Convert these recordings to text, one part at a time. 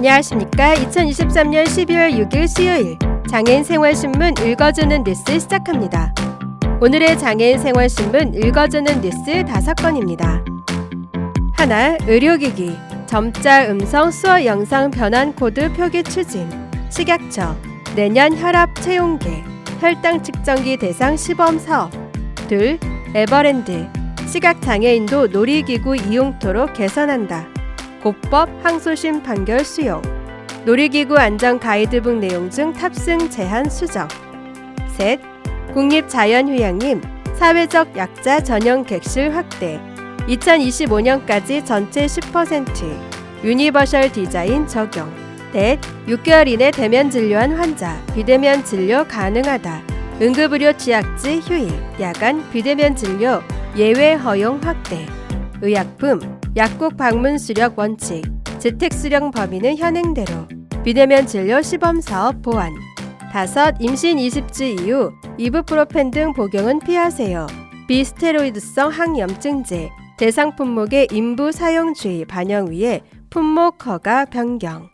안녕하십니까. 2023년 12월 6일 수요일 장애인 생활신문 읽어주는 뉴스 시작합니다. 오늘의 장애인 생활신문 읽어주는 뉴스 5건입니다. 하나, 의료기기, 점자 음성 수어 영상 변환 코드 표기 추진, 식약처, 내년 혈압 체온계, 혈당 측정기 대상 시범 사업. 둘, 에버랜드, 시각장애인도 놀이기구 이용토록 개선한다. 고법 항소심 판결 수용. 놀이기구 안전 가이드북 내용 중 탑승 제한 수정. 셋, 국립자연휴양림, 사회적 약자 전용 객실 확대. 2025년까지 전체 10% 유니버셜 디자인 적용. 넷, 6개월 이내 대면 진료한 환자, 비대면 진료 가능하다. 응급의료 취약지 휴일, 야간 비대면 진료 예외 허용 확대. 의약품, 약국 방문 수력 원칙, 재택 수령 범위는 현행대로. 비대면 진료 시범 사업 보완. 다섯, 임신 20주 이후 이부프로펜 등 복용은 피하세요. 비스테로이드성 항염증제, 대상 품목의 인부 사용 주의 반영 위에 품목 허가 변경.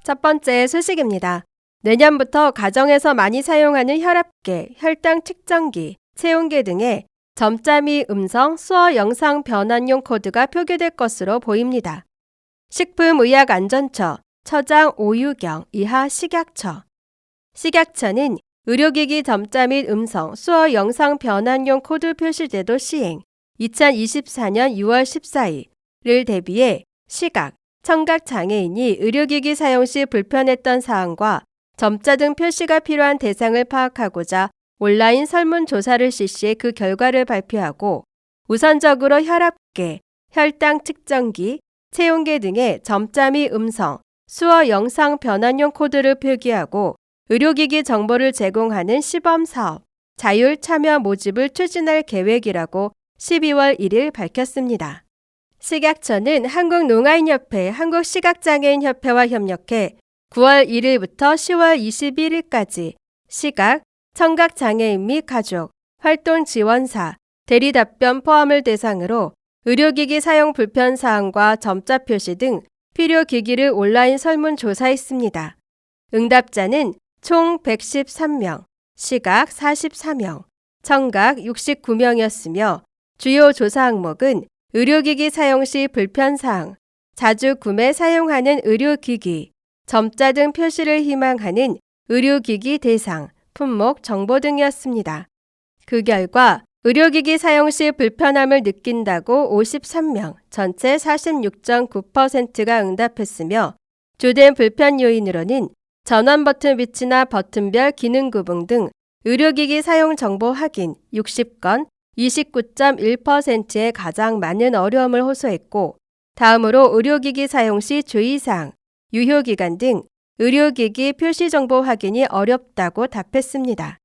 첫 번째 소식입니다. 내년부터 가정에서 많이 사용하는 혈압계, 혈당 측정기, 체온계 등의 점자 및 음성, 수어 영상 변환용 코드가 표기될 것으로 보입니다. 식품의약안전처, 처장 오유경 이하 식약처. 식약처는 의료기기 점자 및 음성, 수어 영상 변환용 코드 표시제도 시행 2024년 6월 14일을 대비해 시각, 청각 장애인이 의료기기 사용 시 불편했던 사항과 점자 등 표시가 필요한 대상을 파악하고자 온라인 설문조사를 실시해 그 결과를 발표하고 우선적으로 혈압계, 혈당 측정기, 체온계 등의 점자 및 음성, 수어 영상 변환용 코드를 표기하고 의료기기 정보를 제공하는 시범사업, 자율 참여 모집을 추진할 계획이라고 12월 1일 밝혔습니다. 식약처는 한국농아인협회, 한국시각장애인협회와 협력해 9월 1일부터 10월 21일까지 시각, 청각장애인 및 가족, 활동지원사, 대리답변 포함을 대상으로 의료기기 사용 불편 사항과 점자 표시 등 필요 기기를 온라인 설문조사했습니다. 응답자는 총 113명, 시각 44명, 청각 69명이었으며 주요 조사 항목은 의료기기 사용 시 불편사항, 자주 구매 사용하는 의료기기, 점자 등 표시를 희망하는 의료기기 대상, 품목 정보 등이었습니다. 그 결과 의료기기 사용 시 불편함을 느낀다고 53명, 전체 46.9%가 응답했으며 주된 불편 요인으로는 전원 버튼 위치나 버튼별 기능 구분 등 의료기기 사용 정보 확인 60건, 29.1%의 가장 많은 어려움을 호소했고 다음으로 의료기기 사용 시 주의사항, 유효기간 등 의료기기 표시 정보 확인이 어렵다고 답했습니다.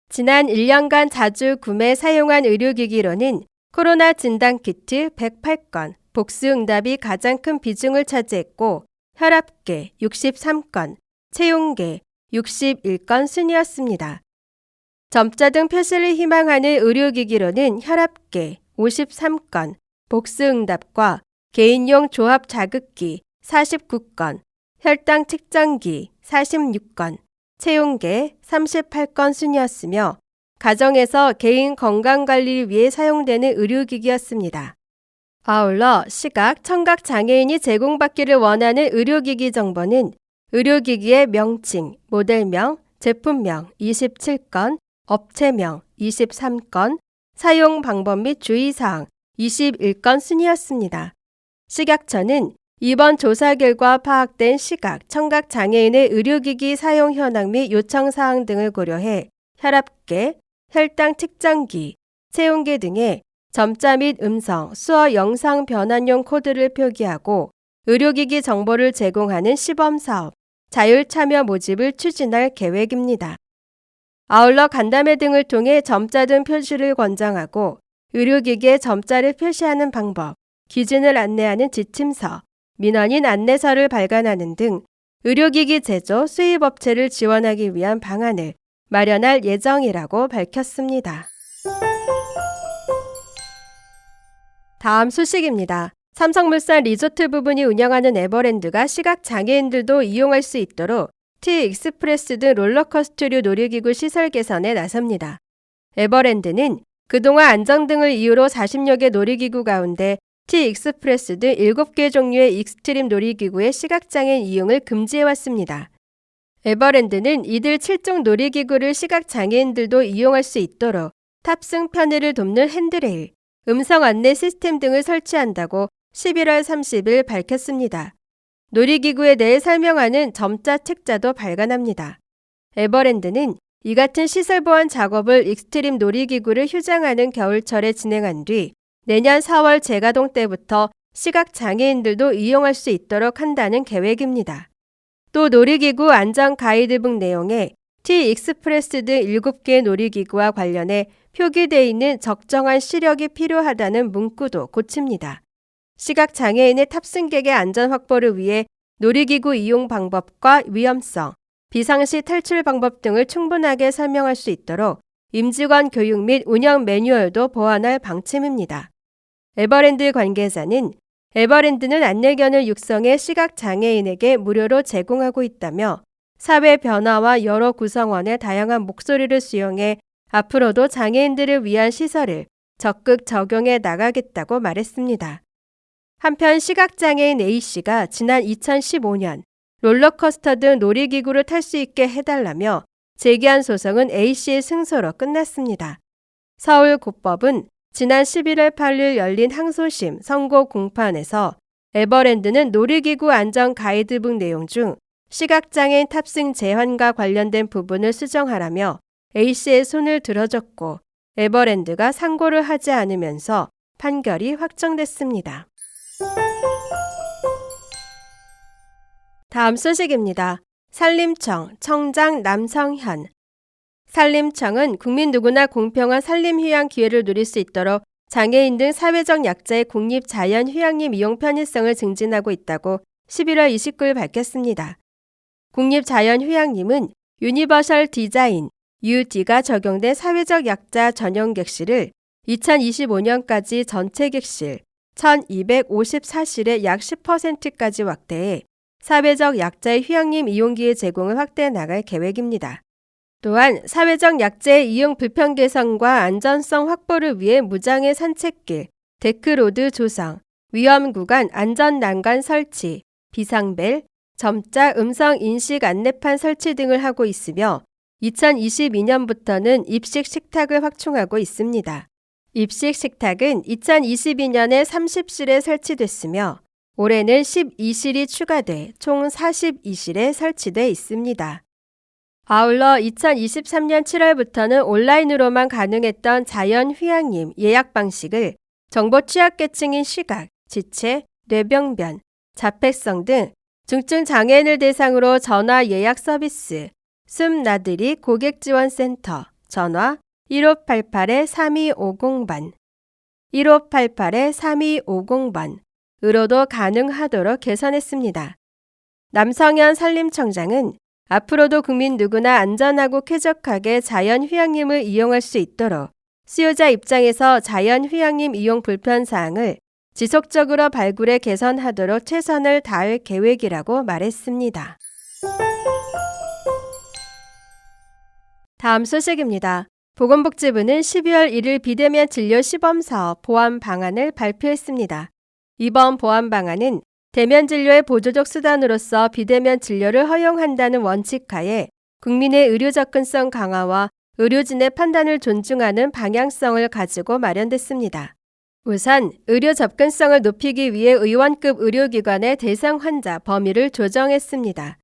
지난 1년간 자주 구매 사용한 의료기기로는 코로나 진단키트 108건, 복수 응답이 가장 큰 비중을 차지했고 혈압계 63건, 체온계 61건 순이었습니다. 점자 등 표시를 희망하는 의료기기로는 혈압계 53건, 복수 응답과 개인용 조합 자극기 49건, 혈당 측정기 46건, 체온계 38건 순이었으며 가정에서 개인 건강관리를 위해 사용되는 의료기기였습니다. 아울러 시각, 청각 장애인이 제공받기를 원하는 의료기기 정보는 의료기기의 명칭, 모델명, 제품명 27건, 업체명 23건, 사용 방법 및 주의사항 21건 순이었습니다. 식약처는 이번 조사 결과 파악된 시각, 청각 장애인의 의료기기 사용 현황 및 요청 사항 등을 고려해 혈압계, 혈당 측정기, 체온계 등의 점자 및 음성, 수어 영상 변환용 코드를 표기하고 의료기기 정보를 제공하는 시범사업, 자율 참여 모집을 추진할 계획입니다. 아울러 간담회 등을 통해 점자 등 표시를 권장하고 의료기기에 점자를 표시하는 방법, 기준을 안내하는 지침서, 민원인 안내서를 발간하는 등 의료기기 제조, 수입업체를 지원하기 위한 방안을 마련할 예정이라고 밝혔습니다. 다음 소식입니다. 삼성물산 리조트 부분이 운영하는 에버랜드가 시각장애인들도 이용할 수 있도록 T-익스프레스 등 롤러코스터류 놀이기구 시설 개선에 나섭니다. 에버랜드는 그동안 안전등을 이유로 40여 개 놀이기구 가운데 T-익스프레스 등 7개 종류의 익스트림 놀이기구의 시각장애인 이용을 금지해왔습니다. 에버랜드는 이들 7종 놀이기구를 시각장애인들도 이용할 수 있도록 탑승 편의를 돕는 핸드레일, 음성 안내 시스템 등을 설치한다고 11월 30일 밝혔습니다. 놀이기구에 대해 설명하는 점자 책자도 발간합니다. 에버랜드는 이 같은 시설 보완 작업을 익스트림 놀이기구를 휴장하는 겨울철에 진행한 뒤 내년 4월 재가동 때부터 시각장애인들도 이용할 수 있도록 한다는 계획입니다. 또 놀이기구 안전 가이드북 내용에 T-익스프레스 등 7개 놀이기구와 관련해 표기되어 있는 적정한 시력이 필요하다는 문구도 고칩니다. 시각장애인의 탑승객의 안전 확보를 위해 놀이기구 이용 방법과 위험성, 비상시 탈출 방법 등을 충분하게 설명할 수 있도록 임직원 교육 및 운영 매뉴얼도 보완할 방침입니다. 에버랜드 관계자는 에버랜드는 안내견을 육성해 시각장애인에게 무료로 제공하고 있다며 사회 변화와 여러 구성원의 다양한 목소리를 수용해 앞으로도 장애인들을 위한 시설을 적극 적용해 나가겠다고 말했습니다. 한편 시각장애인 A씨가 지난 2015년 롤러코스터 등 놀이기구를 탈 수 있게 해달라며 제기한 소송은 A씨의 승소로 끝났습니다. 서울고법은 지난 11월 8일 열린 항소심 선고 공판에서 에버랜드는 놀이기구 안전 가이드북 내용 중 시각장애인 탑승 제한과 관련된 부분을 수정하라며 A씨의 손을 들어줬고 에버랜드가 상고를 하지 않으면서 판결이 확정됐습니다. 다음 소식입니다. 산림청 청장 남성현. 산림청은 국민 누구나 공평한 산림 휴양 기회를 누릴 수 있도록 장애인 등 사회적 약자의 국립 자연 휴양림 이용 편의성을 증진하고 있다고 11월 29일 밝혔습니다. 국립 자연 휴양림은 유니버설 디자인 UD가 적용된 사회적 약자 전용 객실을 2025년까지 전체 객실 1,254실의 약 10%까지 확대해 사회적 약자의 휴양림 이용기회 제공을 확대해 나갈 계획입니다. 또한 사회적 약자의 이용 불편 개선과 안전성 확보를 위해 무장애 산책길, 데크로드 조성, 위험 구간 안전 난간 설치, 비상벨, 점자 음성 인식 안내판 설치 등을 하고 있으며 2022년부터는 입식 식탁을 확충하고 있습니다. 입식 식탁은 2022년에 30실에 설치됐으며 올해는 12실이 추가돼 총 42실에 설치돼 있습니다. 아울러 2023년 7월부터는 온라인으로만 가능했던 자연 휴양림 예약 방식을 정보 취약계층인 시각, 지체, 뇌병변, 자폐성 등 중증 장애인을 대상으로 전화 예약 서비스, 숨 나들이 고객지원센터, 전화 1588-3250번, 1588-3250번, 으로도 가능하도록 개선했습니다. 남성현 산림청장은 앞으로도 국민 누구나 안전하고 쾌적하게 자연 휴양림을 이용할 수 있도록 수요자 입장에서 자연 휴양림 이용 불편 사항을 지속적으로 발굴해 개선하도록 최선을 다할 계획이라고 말했습니다. 다음 소식입니다. 보건복지부는 12월 1일 비대면 진료 시범사업 보완 방안을 발표했습니다. 이번 보완 방안은 대면 진료의 보조적 수단으로서 비대면 진료를 허용한다는 원칙하에 국민의 의료 접근성 강화와 의료진의 판단을 존중하는 방향성을 가지고 마련됐습니다. 우선 의료 접근성을 높이기 위해 의원급 의료기관의 대상 환자 범위를 조정했습니다.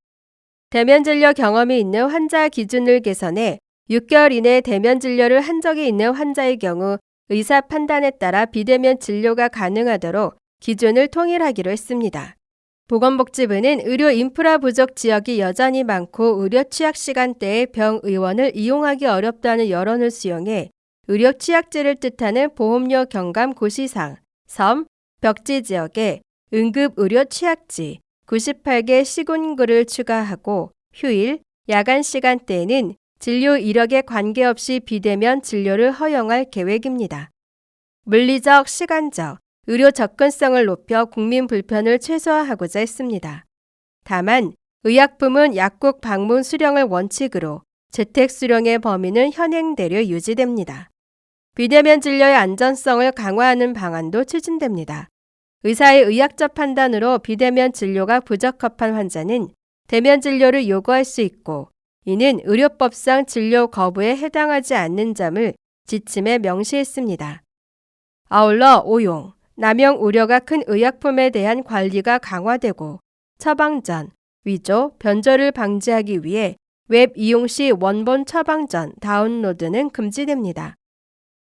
대면 진료 경험이 있는 환자 기준을 개선해 6개월 이내 대면 진료를 한 적이 있는 환자의 경우 의사 판단에 따라 비대면 진료가 가능하도록 기준을 통일하기로 했습니다. 보건복지부는 의료 인프라 부족 지역이 여전히 많고 의료 취약 시간대에 병 의원을 이용하기 어렵다는 여론을 수용해 의료 취약지를 뜻하는 보험료 경감 고시상, 섬, 벽지 지역에 응급 의료 취약지 98개 시군구를 추가하고 휴일, 야간 시간대에는 진료 이력에 관계없이 비대면 진료를 허용할 계획입니다. 물리적, 시간적, 의료 접근성을 높여 국민 불편을 최소화하고자 했습니다. 다만 의약품은 약국 방문 수령을 원칙으로 재택 수령의 범위는 현행대로 유지됩니다. 비대면 진료의 안전성을 강화하는 방안도 추진됩니다. 의사의 의학적 판단으로 비대면 진료가 부적합한 환자는 대면 진료를 요구할 수 있고, 이는 의료법상 진료 거부에 해당하지 않는 점을 지침에 명시했습니다. 아울러 오용, 남용 우려가 큰 의약품에 대한 관리가 강화되고, 처방 전, 위조, 변조를 방지하기 위해 웹 이용 시 원본 처방 전 다운로드는 금지됩니다.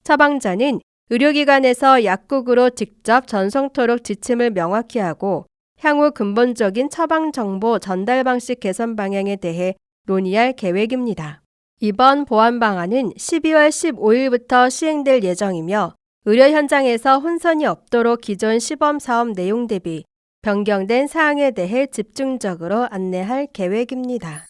처방 전은 의료기관에서 약국으로 직접 전송토록 지침을 명확히 하고, 향후 근본적인 처방 정보 전달 방식 개선 방향에 대해 논의할 계획입니다. 이번 보완 방안은 12월 15일부터 시행될 예정이며, 의료 현장에서 혼선이 없도록 기존 시범 사업 내용 대비 변경된 사항에 대해 집중적으로 안내할 계획입니다.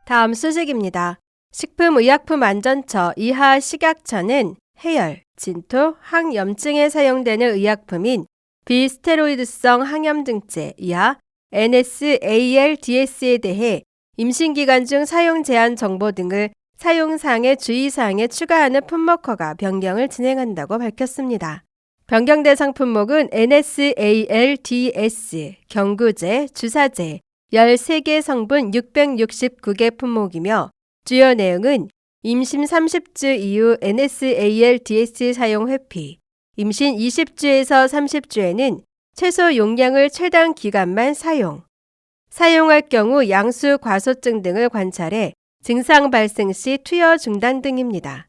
다음 소식입니다. 식품의약품안전처 이하 식약처는 해열, 진토, 항염증에 사용되는 의약품인 비스테로이드성 항염증제 이하 NSALDS에 대해 임신기간 중 사용 제한 정보 등을 사용사항의 주의사항에 추가하는 품목허가 변경을 진행한다고 밝혔습니다. 변경 대상 품목은 NSALDS, 경구제, 주사제, 13개 성분 669개 품목이며, 주요 내용은 임신 30주 이후 NSALDS 사용 회피, 임신 20주에서 30주에는 최소 용량을 최단 기간만 사용할 경우 양수 과소증 등을 관찰해 증상 발생 시 투여 중단 등입니다.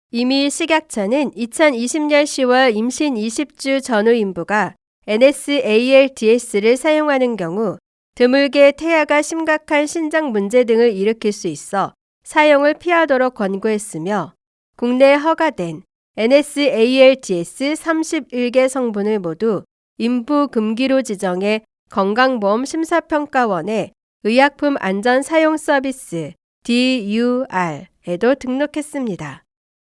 이미 식약처는 2020년 10월 임신 20주 전후 인부가 NSALDS를 사용하는 경우 드물게 태아가 심각한 신장 문제 등을 일으킬 수 있어 사용을 피하도록 권고했으며, 국내에 허가된 NSALDS 31개 성분을 모두 인부 금기로 지정해 건강보험 심사평가원에 의약품 안전 사용 서비스 DUR에도 등록했습니다.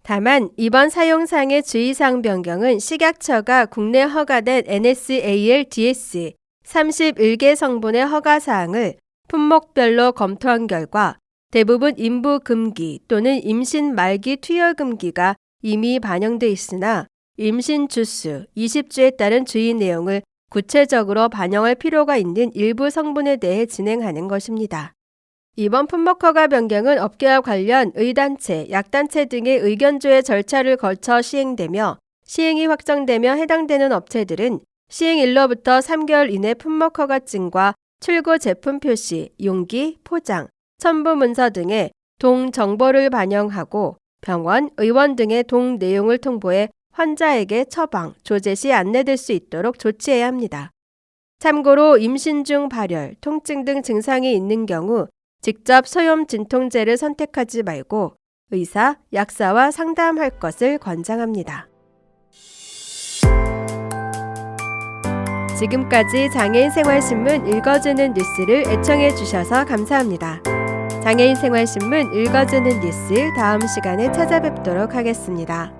다만 이번 사용상의 주의사항 변경은 식약처가 국내 허가된 NSALDS 31개 성분의 허가사항을 품목별로 검토한 결과 대부분 인부 금기 또는 임신 말기 투여 금기가 이미 반영돼 있으나 임신 주수 20주에 따른 주의 내용을 구체적으로 반영할 필요가 있는 일부 성분에 대해 진행하는 것입니다. 이번 품목허가 변경은 업계와 관련 의단체, 약단체 등의 의견조회 절차를 거쳐 시행되며, 시행이 확정되며 해당되는 업체들은 시행일로부터 3개월 이내 품목허가증과 출고 제품 표시, 용기, 포장, 첨부 문서 등의 동 정보를 반영하고 병원, 의원 등의 동 내용을 통보해 환자에게 처방, 조제 시 안내될 수 있도록 조치해야 합니다. 참고로 임신 중 발열, 통증 등 증상이 있는 경우 직접 소염 진통제를 선택하지 말고 의사, 약사와 상담할 것을 권장합니다. 지금까지 장애인생활신문 읽어주는 뉴스를 애청해 주셔서 감사합니다. 장애인생활신문 읽어주는 뉴스 다음 시간에 찾아뵙도록 하겠습니다.